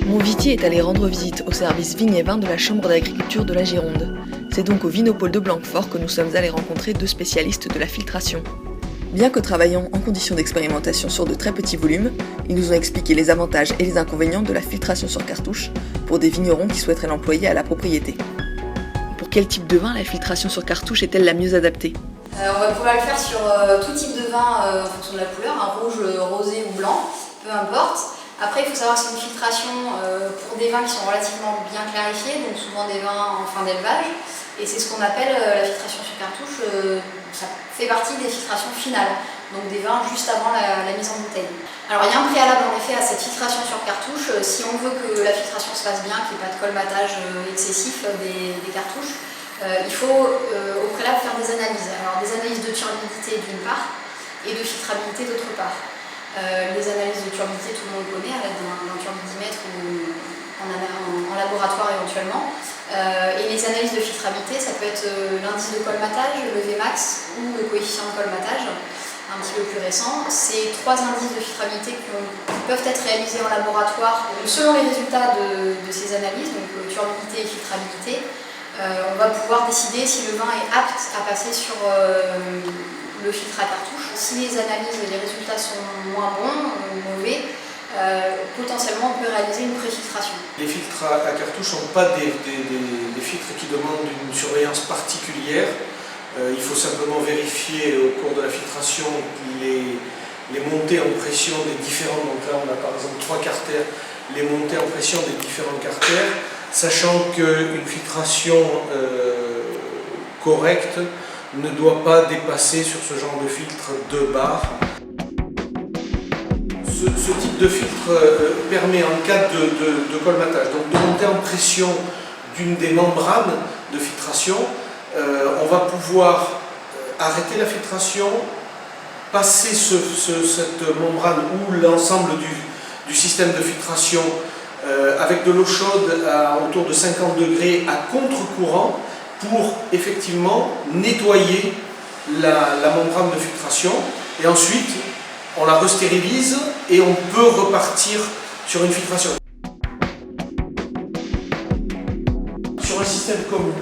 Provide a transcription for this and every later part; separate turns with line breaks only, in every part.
Mon Viti est allé rendre visite au service vignes et vins de la Chambre d'agriculture de la Gironde. C'est donc au Vinopôle de Blanquefort que nous sommes allés rencontrer deux spécialistes de la filtration. Bien que travaillant en conditions d'expérimentation sur de très petits volumes, ils nous ont expliqué les avantages et les inconvénients de la filtration sur cartouche pour des vignerons qui souhaiteraient l'employer à la propriété. Pour quel type de vin la filtration sur cartouche est-elle la mieux adaptée ?
On va pouvoir le faire sur tout type de vin en fonction de la couleur, un rouge, rosé ou blanc, peu importe. Après, il faut savoir que c'est une filtration pour des vins qui sont relativement bien clarifiés, donc souvent des vins en fin d'élevage. Et c'est ce qu'on appelle la filtration sur cartouche, ça fait partie des filtrations finales, donc des vins juste avant la mise en bouteille. Alors il y a un préalable en effet à cette filtration sur cartouche, si on veut que la filtration se passe bien, qu'il n'y ait pas de colmatage excessif des cartouches, il faut au préalable faire des analyses. Alors des analyses de turbidité d'une part et de filtrabilité d'autre part. Les analyses de turbidité, tout le monde connaît, à l'aide d'un turbidimètre ou en laboratoire éventuellement. Et les analyses de filtrabilité, ça peut être l'indice de colmatage, le Vmax ou le coefficient de colmatage, un petit peu plus récent. C'est trois indices de filtrabilité qui peuvent être réalisés en laboratoire. Selon les résultats de ces analyses, donc turbidité et filtrabilité, on va pouvoir décider si le vin est apte à passer sur le filtre à cartouche. Si les analyses et les résultats sont moins bons ou mauvais, potentiellement on peut réaliser une préfiltration.
Les filtres à cartouche ne sont pas des filtres qui demandent une surveillance particulière. Il faut simplement vérifier au cours de la filtration les montées en pression des différents, donc là on a par exemple 3 carters, les montées en pression des différents carters, sachant qu'une filtration correcte ne doit pas dépasser sur ce genre de filtre 2 bars. Ce type de filtre permet en cas de colmatage, donc de monter en pression d'une des membranes de filtration, on va pouvoir arrêter la filtration, passer cette membrane ou l'ensemble du système de filtration avec de l'eau chaude autour de 50 degrés à contre-courant pour effectivement nettoyer la membrane de filtration et ensuite on la restérilise et on peut repartir sur une filtration. Sur un système comme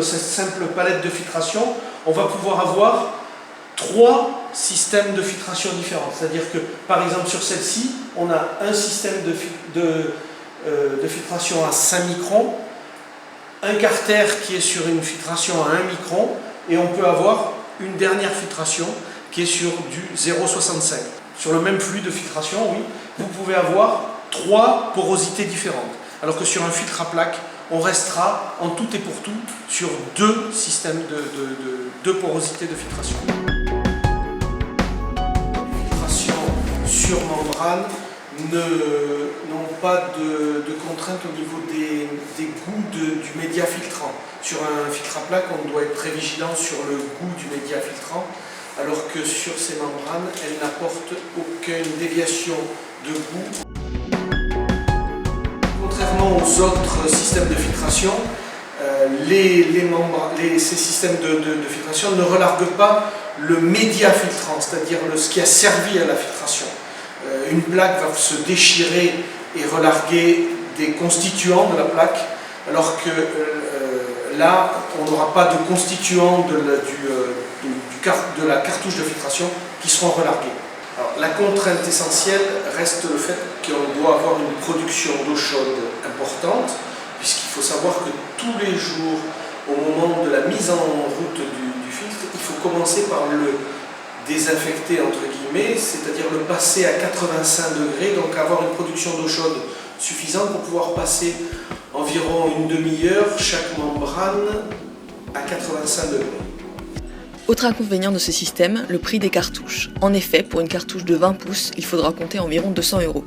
cette simple palette de filtration, on va pouvoir avoir 3 systèmes de filtration différents. C'est-à-dire que par exemple sur celle-ci, on a un système de filtration à 5 microns, un carter qui est sur une filtration à 1 micron et on peut avoir une dernière filtration qui est sur du 0,65. Sur le même flux de filtration, oui, vous pouvez avoir 3 porosités différentes. Alors que sur un filtre à plaque, on restera en tout et pour tout sur 2 systèmes de porosités de filtration. Les filtrations sur membrane n'ont pas de contraintes au niveau des goûts du média filtrant. Sur un filtre à plaque, on doit être très vigilant sur le goût du média filtrant, alors que sur ces membranes, elles n'apportent aucune déviation de goût. Contrairement aux autres systèmes de filtration, ces systèmes de filtration ne relarguent pas le média filtrant, c'est-à-dire ce qui a servi à la filtration. Une plaque va se déchirer et relarguer des constituants de la plaque, alors que là, on n'aura pas de constituants de la cartouche de filtration qui seront relargués. Alors, la contrainte essentielle reste le fait qu'on doit avoir une production d'eau chaude importante, puisqu'il faut savoir que tous les jours, au moment de la mise en route du filtre, il faut commencer par le désinfecter entre guillemets, c'est-à-dire le passer à 85 degrés, donc avoir une production d'eau chaude suffisante pour pouvoir passer environ une demi-heure chaque membrane à 85 degrés.
Autre inconvénient de ce système, le prix des cartouches. En effet, pour une cartouche de 20 pouces, il faudra compter environ 200 €.